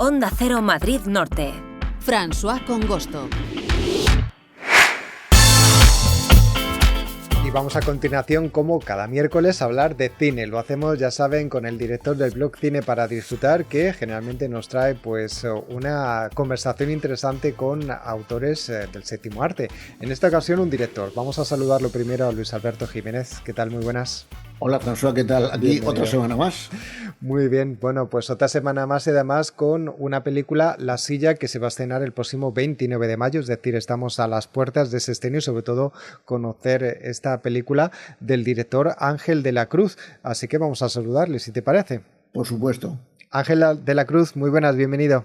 Onda Cero Madrid Norte. François Congosto. Y vamos a continuación, como cada miércoles, a hablar de cine. Lo hacemos, ya saben, con el director del blog Cine para Disfrutar, que generalmente nos trae pues una conversación interesante con autores del séptimo arte. En esta ocasión, un director. Vamos a saludarlo primero a Luis Alberto Jiménez. ¿Qué tal? Muy buenas. Hola, François, ¿qué tal? Aquí bienvenido. Otra semana más. Muy bien, bueno, pues otra semana más y además con una película, La Silla, que se va a estrenar el próximo 29 de mayo, es decir, estamos a las puertas de ese estreno y sobre todo conocer esta película del director Ángel de la Cruz. Así que vamos a saludarle, si te parece. Por supuesto. Ángel de la Cruz, muy buenas, bienvenido.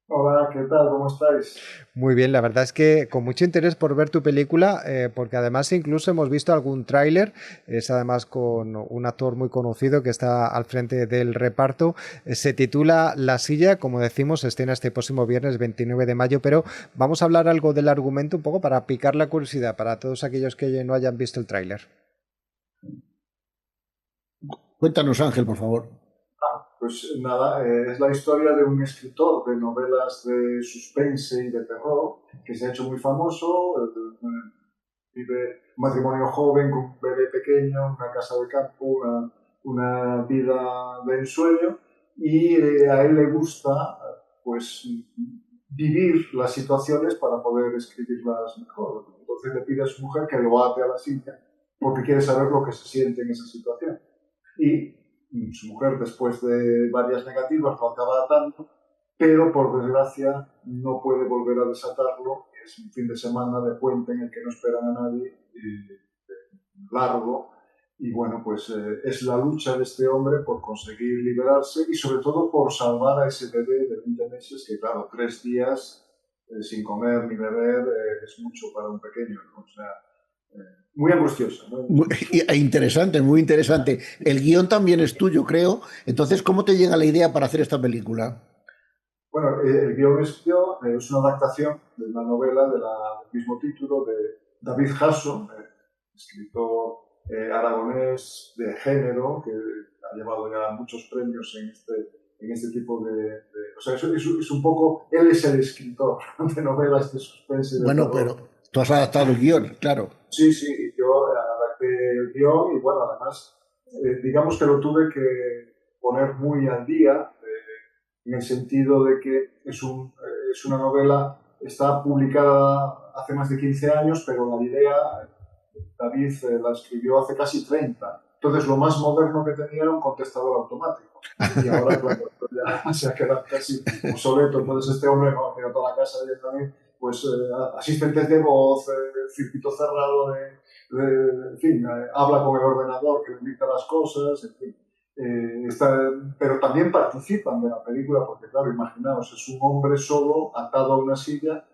Hola, ¿qué tal? ¿Cómo estáis? Muy bien, la verdad es que con mucho interés por ver tu película, porque además incluso hemos visto algún tráiler, es además con un actor muy conocido que está al frente del reparto, se titula La Silla, como decimos, se estrena este próximo viernes 29 de mayo, pero vamos a hablar algo del argumento un poco para picar la curiosidad para todos aquellos que no hayan visto el tráiler. Cuéntanos, Ángel, por favor. Pues nada, es la historia de un escritor de novelas de suspense y de terror que se ha hecho muy famoso, vive un matrimonio joven con un bebé pequeño, una casa de campo, una vida de ensueño y a él le gusta pues vivir las situaciones para poder escribirlas mejor. Entonces le pide a su mujer que lo ate a la silla porque quiere saber lo que se siente en esa situación. Y su mujer, después de varias negativas, lo acaba atando, pero por desgracia no puede volver a desatarlo. Es un fin de semana de puente en el que no esperan a nadie, largo, y bueno, pues es la lucha de este hombre por conseguir liberarse y sobre todo por salvar a ese bebé de 20 meses que, claro, 3 días sin comer ni beber es mucho para un pequeño, ¿no? O sea, muy angustiosa. Interesante, muy interesante. El guión también es tuyo, creo. Entonces, ¿cómo te llega la idea para hacer esta película? Bueno, el guión es una adaptación de una novela del mismo título de David Hasso, escritor aragonés de género, que ha llevado ya muchos premios en este tipo de o sea, es un poco, él es el escritor de novelas de suspense. Bueno, pero tú has adaptado el guión, claro. Sí, yo adapté el guión y bueno, además, digamos que lo tuve que poner muy al día, en el sentido de que es una novela, está publicada hace más de 15 años, pero la idea, David la escribió hace casi 30. Entonces, lo más moderno que tenía era un contestador automático. Y ahora, claro, ya se ha quedado casi obsoleto. Entonces, este hombre no tiene toda la casa directamente, pues asistentes de voz, circuito cerrado, en fin, habla con el ordenador que le dicta las cosas, en fin. Pero también participan de la película porque, claro, imaginaos, es un hombre solo atado a una silla,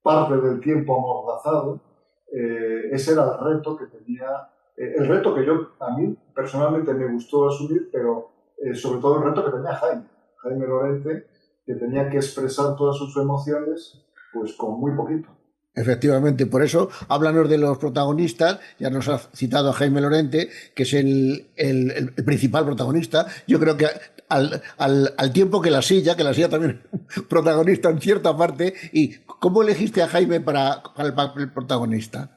parte del tiempo amordazado. Ese era el reto que tenía, el reto que a mí personalmente me gustó asumir, pero sobre todo el reto que tenía Jaime Lorente, que tenía que expresar todas sus emociones pues con muy poquito. Efectivamente, por eso háblanos de los protagonistas. Ya nos has citado a Jaime Lorente, que es el principal protagonista. Yo creo que al tiempo que la silla también es protagonista en cierta parte. ¿Y cómo elegiste a Jaime para el papel protagonista?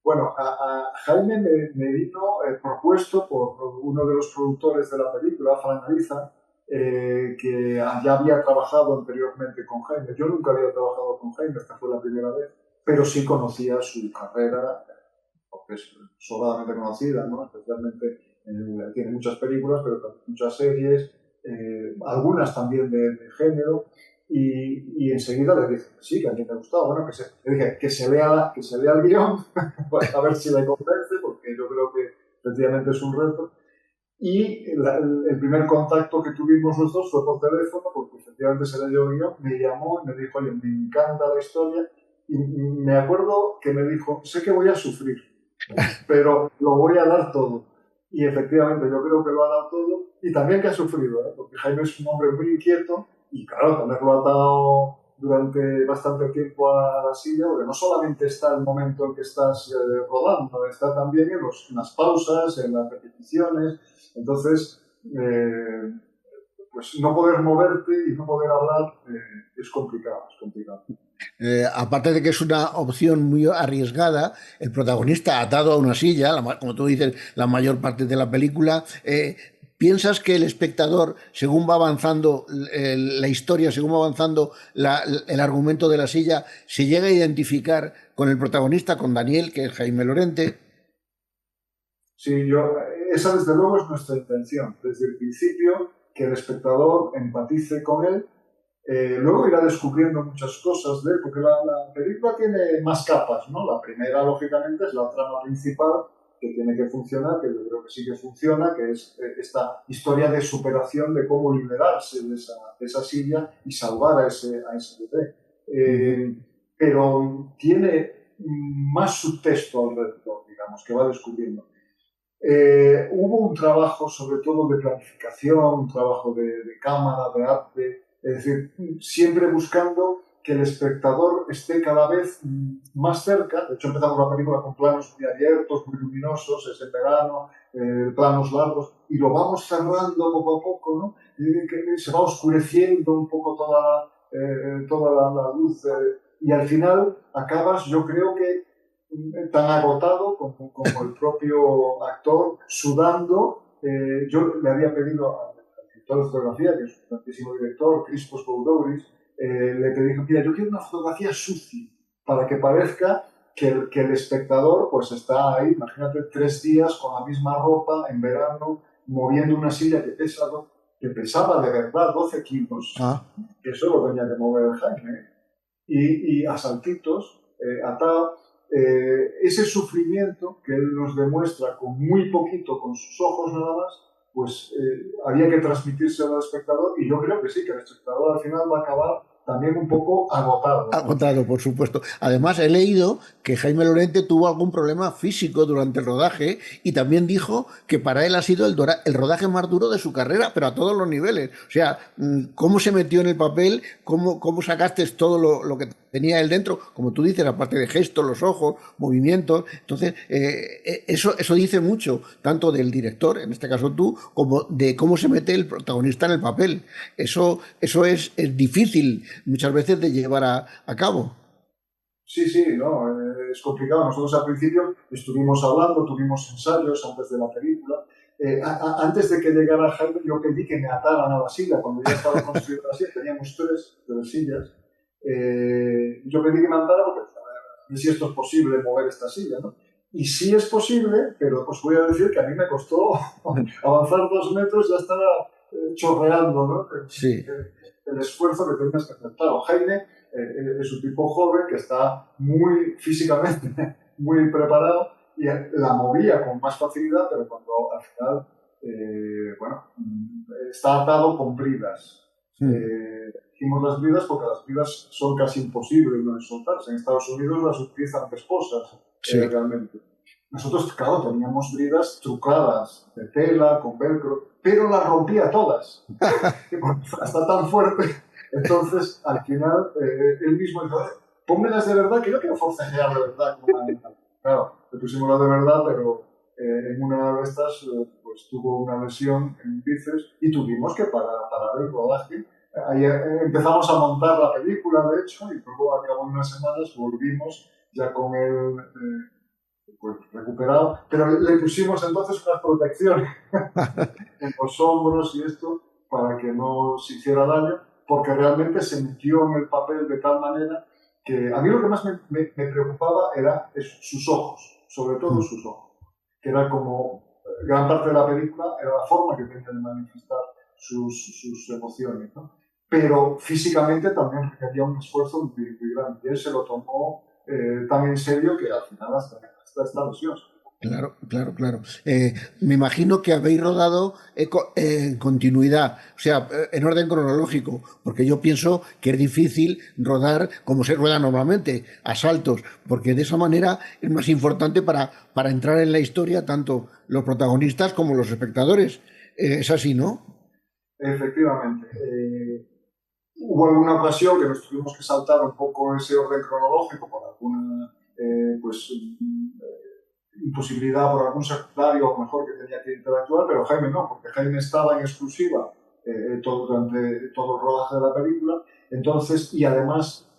Bueno, a Jaime me vino propuesto por uno de los productores de la película, Fran Ariza, que ya había trabajado anteriormente con Jaime. Yo nunca había trabajado con Jaime, esta fue la primera vez, pero sí conocía su carrera, porque es sobradamente conocida, ¿no? Especialmente tiene muchas películas, pero también muchas series, algunas también de género, y enseguida le dije que sí, que a mí me gustaba. Bueno, le dije que se lea el guión, a ver si le convence, porque yo creo que efectivamente es un reto. Y el primer contacto que tuvimos los dos fue por teléfono, porque efectivamente se leyó el guión, me llamó y me dijo, oye, me encanta la historia, y me acuerdo que me dijo, sé que voy a sufrir, pero lo voy a dar todo. Y efectivamente yo creo que lo ha dado todo, y también que ha sufrido, porque Jaime es un hombre muy inquieto, y claro, tenerlo atado durante bastante tiempo a la silla, porque no solamente está el momento en que estás rodando, está también en las pausas, en las repeticiones. Entonces, pues no poder moverte y no poder hablar es complicado, es complicado. Aparte de que es una opción muy arriesgada, el protagonista atado a una silla, como tú dices, la mayor parte de la película, ¿piensas que el espectador, según va avanzando la historia, según va avanzando el argumento de la silla, se llega a identificar con el protagonista, con Daniel, que es Jaime Lorente? Sí, esa desde luego es nuestra intención, desde el principio, que el espectador empatice con él. Luego irá descubriendo muchas cosas de él, porque la película tiene más capas, ¿no? La primera, lógicamente, es la trama principal, que tiene que funcionar, que yo creo que sí que funciona, que es esta historia de superación de cómo liberarse de esa silla y salvar a ese bebé. Pero tiene más subtexto alrededor, digamos, que va descubriendo. Hubo un trabajo sobre todo de planificación, un trabajo de cámara, de arte, es decir, siempre buscando que el espectador esté cada vez más cerca. De hecho, empezamos la película con planos muy abiertos, muy luminosos, es en verano, planos largos, y lo vamos cerrando poco a poco, ¿no? Y que se va oscureciendo un poco toda la luz, y al final acabas, yo creo que tan agotado como el propio actor, sudando. Yo le había pedido al director de fotografía, que es un grandísimo director, Christos Boudouris, le pedí, mira, yo quiero una fotografía sucia, para que parezca que el espectador pues está ahí, imagínate, 3 días con la misma ropa, en verano, moviendo una silla que pesaba de verdad 12 kilos, que eso lo tenía que mover Jaime, y a saltitos, atado. Ese sufrimiento que él nos demuestra con muy poquito, con sus ojos nada más, pues había que transmitírselo al espectador, y yo creo que sí, que el espectador al final va a acabar también un poco agotado. Agotado, por supuesto. Además, he leído que Jaime Lorente tuvo algún problema físico durante el rodaje y también dijo que para él ha sido el rodaje más duro de su carrera, pero a todos los niveles. O sea, ¿cómo se metió en el papel? ¿Cómo sacaste todo lo que tenía él dentro? Como tú dices, aparte de gestos, los ojos, movimientos. Entonces, eso dice mucho, tanto del director, en este caso tú, como de cómo se mete el protagonista en el papel. Eso es difícil muchas veces de llevar a cabo. Sí, no, es complicado. Nosotros al principio estuvimos hablando, tuvimos ensayos antes de la película. Antes de que llegara Jaime, yo pedí que me ataran a la silla. Cuando ya estaba construida la silla, teníamos 3 sillas. Yo pedí que me atara porque a ver si esto es posible mover esta silla, ¿no? Y sí es posible, pero os voy a decir que a mí me costó avanzar 2 metros, ya estaba chorreando, ¿no? Sí. El esfuerzo que tenías que hacer. Claro, Jaime es un tipo joven que está muy físicamente muy preparado y la movía con más facilidad, pero cuando al final, está atado con bridas. Dijimos las bridas porque las bridas son casi imposibles de soltarse. En Estados Unidos las utilizan esposas, realmente. Nosotros, claro, teníamos bridas trucadas de tela, con velcro, pero las rompía todas. Está tan fuerte. Entonces, al final, él mismo dijo, pónmelas de verdad, que yo quiero forcejear de verdad. Claro, le pusimos las de verdad, pero en una de estas pues tuvo una lesión en bíceps y tuvimos que parar el rodaje. Ahí empezamos a montar la película, de hecho, y luego al cabo de unas semanas volvimos ya con él pues, recuperado, pero le pusimos entonces unas protecciones en los hombros y esto para que no se hiciera daño, porque realmente se metió en el papel de tal manera que a mí lo que más me preocupaba era sus ojos, sobre todo sus ojos, que era como gran parte de la película, era la forma que tenía de manifestar sus emociones, ¿no? Pero físicamente también requería un esfuerzo muy grande, y él se lo tomó tan en serio que al final hasta esta lesión. Claro. Me imagino que habéis rodado en continuidad, o sea, en orden cronológico, porque yo pienso que es difícil rodar como se rueda normalmente, a saltos, porque de esa manera es más importante para entrar en la historia tanto los protagonistas como los espectadores. Es así, ¿no? Efectivamente. Hubo alguna ocasión que nos tuvimos que saltar un poco ese orden cronológico por alguna imposibilidad, por algún secundario a lo mejor que tenía que interactuar, pero Jaime no, porque Jaime estaba en exclusiva durante todo el rodaje de la película. Entonces, y además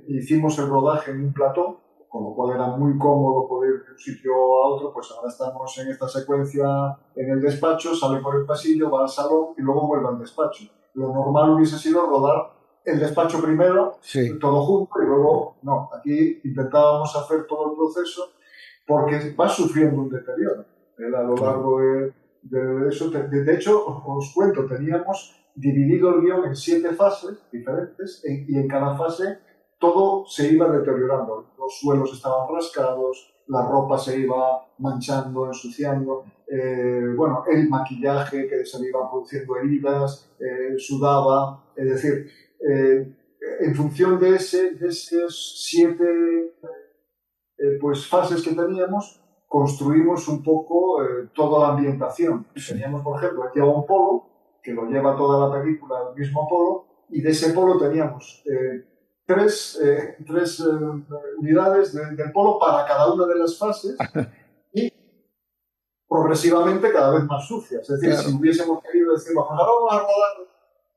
hicimos el rodaje en un plató, con lo cual era muy cómodo poder ir de un sitio a otro. Pues ahora estamos en esta secuencia en el despacho, sale por el pasillo, va al salón y luego vuelve al despacho. Lo normal hubiese sido rodar el despacho primero, sí, todo junto, y luego no. Aquí intentábamos hacer todo el proceso porque va sufriendo un deterioro a lo largo de eso. De hecho, os cuento, teníamos dividido el guión en 7 fases diferentes y en cada fase todo se iba deteriorando. Los suelos estaban rascados, la ropa se iba manchando, ensuciando, el maquillaje que se le iba produciendo heridas, sudaba. Es decir, en función de esas 7 fases que teníamos, construimos un poco toda la ambientación. Teníamos, por ejemplo, aquí un polo, que lo lleva toda la película, el mismo polo, y de ese polo teníamos 3 unidades del polo para cada una de las fases y progresivamente cada vez más sucias. Es decir, si hubiésemos querido decir, pues ahora vamos a rodar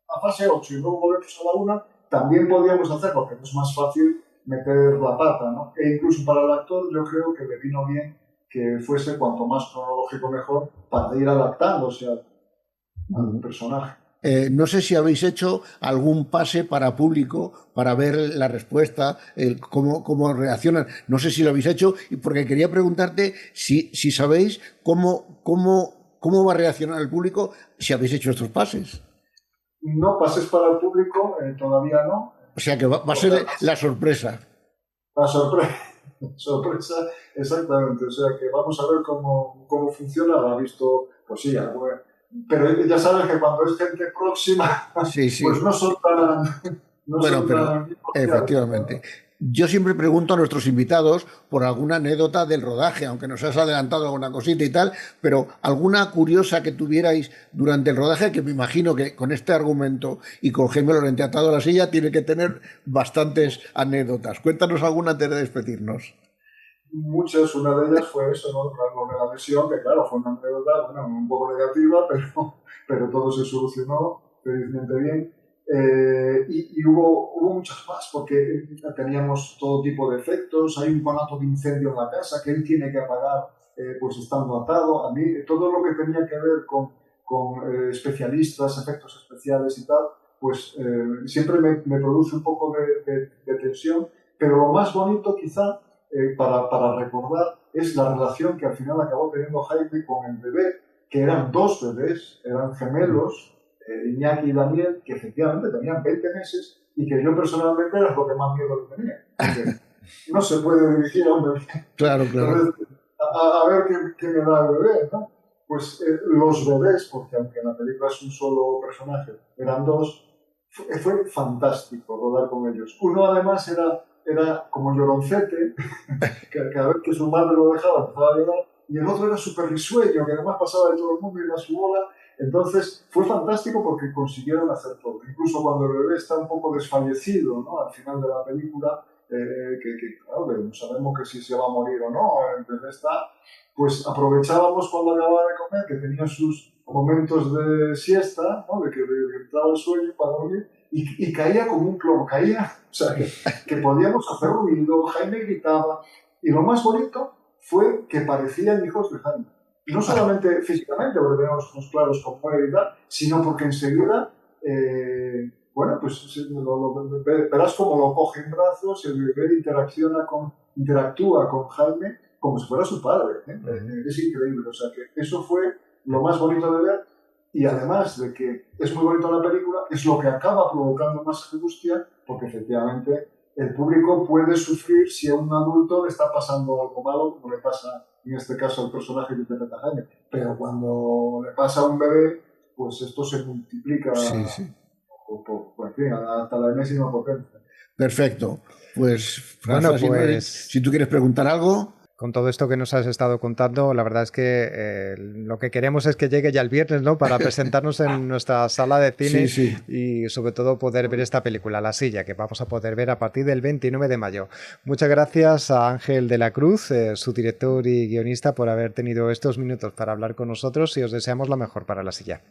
a fase 8 y luego volvemos a la 1, también podíamos hacerlo, porque es más fácil meter la pata, ¿no? E incluso para el actor yo creo que le vino bien que fuese cuanto más cronológico mejor para ir adaptándose al personaje. No sé si habéis hecho algún pase para público para ver la respuesta, cómo reaccionan. No sé si lo habéis hecho, porque quería preguntarte si sabéis cómo va a reaccionar el público si habéis hecho estos pases. No, pases para el público todavía no. O sea que va a ser la sorpresa. La sorpresa, exactamente. O sea que vamos a ver cómo funciona. La ha visto, pues sí, pero ya sabes que cuando es gente próxima, sí. Pues no son tan... pero efectivamente. Yo siempre pregunto a nuestros invitados por alguna anécdota del rodaje, aunque nos has adelantado alguna cosita y tal, pero alguna curiosa que tuvierais durante el rodaje, que me imagino que con este argumento y con Jaime Lorente atado a la silla tiene que tener bastantes anécdotas. Cuéntanos alguna antes de despedirnos. Muchas, una de ellas fue eso, ¿no? Lo de la lesión, que claro, fue una anécdota, un poco negativa, pero todo se solucionó felizmente bien. Y hubo muchas más, porque teníamos todo tipo de efectos. Hay un conato de incendio en la casa que él tiene que apagar pues estando atado. A mí todo lo que tenía que ver con especialistas, efectos especiales y tal, pues siempre me produce un poco de tensión, pero lo más bonito quizá para recordar es la relación que al final acabó teniendo Jaime con el bebé, que eran 2 bebés, eran gemelos, Iñaki y Daniel, que efectivamente tenían 20 meses y que yo personalmente era lo que más miedo le tenía. Porque no se puede dirigir a un bebé. Claro. Entonces, a ver qué me da el bebé, ¿no? Pues los bebés, porque aunque en la película es un solo personaje, eran 2, fue fantástico rodar con ellos. Uno además era como lloroncete, que cada vez que su madre lo dejaba empezaba a llorar, y el otro era súper risueño, que además pasaba de todo el mundo y iba a su bola. Entonces fue fantástico porque consiguieron hacer todo. Incluso cuando el bebé está un poco desfallecido, ¿no? Al final de la película, claro, no sabemos que si se va a morir o no, el bebé está, pues aprovechábamos cuando acababa de comer, que tenía sus momentos de siesta, ¿no? De que le entraba el sueño para dormir, y caía como un plomo, o sea, que podíamos hacer ruido, Jaime gritaba, y lo más bonito fue que parecían hijos de Jaime. No solamente físicamente, porque teníamos ojos claros con muere y tal, sino porque enseguida, verás cómo lo coge en brazos, el bebé interactúa con Jaime como si fuera su padre. Es increíble. O sea, que eso fue lo más bonito de ver, y además de que es muy bonito la película, es lo que acaba provocando más angustia, porque efectivamente el público puede sufrir si a un adulto le está pasando algo malo, como le pasa en este caso al personaje que interpreta Jaime. Pero cuando le pasa a un bebé, pues esto se multiplica hasta la enésima potencia. Perfecto. Pues, François, si tú quieres preguntar algo... Con todo esto que nos has estado contando, la verdad es que lo que queremos es que llegue ya el viernes, ¿no? Para presentarnos en nuestra sala de cine y sobre todo poder ver esta película, La Silla, que vamos a poder ver a partir del 29 de mayo. Muchas gracias a Ángel de la Cruz, su director y guionista, por haber tenido estos minutos para hablar con nosotros, y os deseamos lo mejor para La Silla.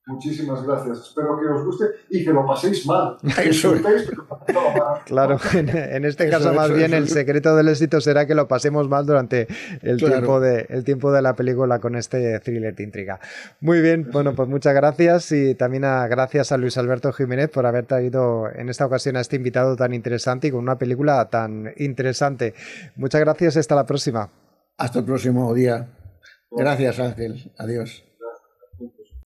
Muchísimas gracias. Espero que os guste y que lo paséis mal. Eso es. Disfrutéis, pero pasadlo mal. Claro, en este caso Eso, más eso, bien eso. el secreto del éxito será que lo pasemos mal durante Claro. el tiempo de la película con este thriller de intriga. Muy bien, bueno, pues muchas gracias y también gracias a Luis Alberto Jiménez por haber traído en esta ocasión a este invitado tan interesante y con una película tan interesante. Muchas gracias y hasta la próxima. Hasta el próximo día. Gracias, Ángel. Adiós.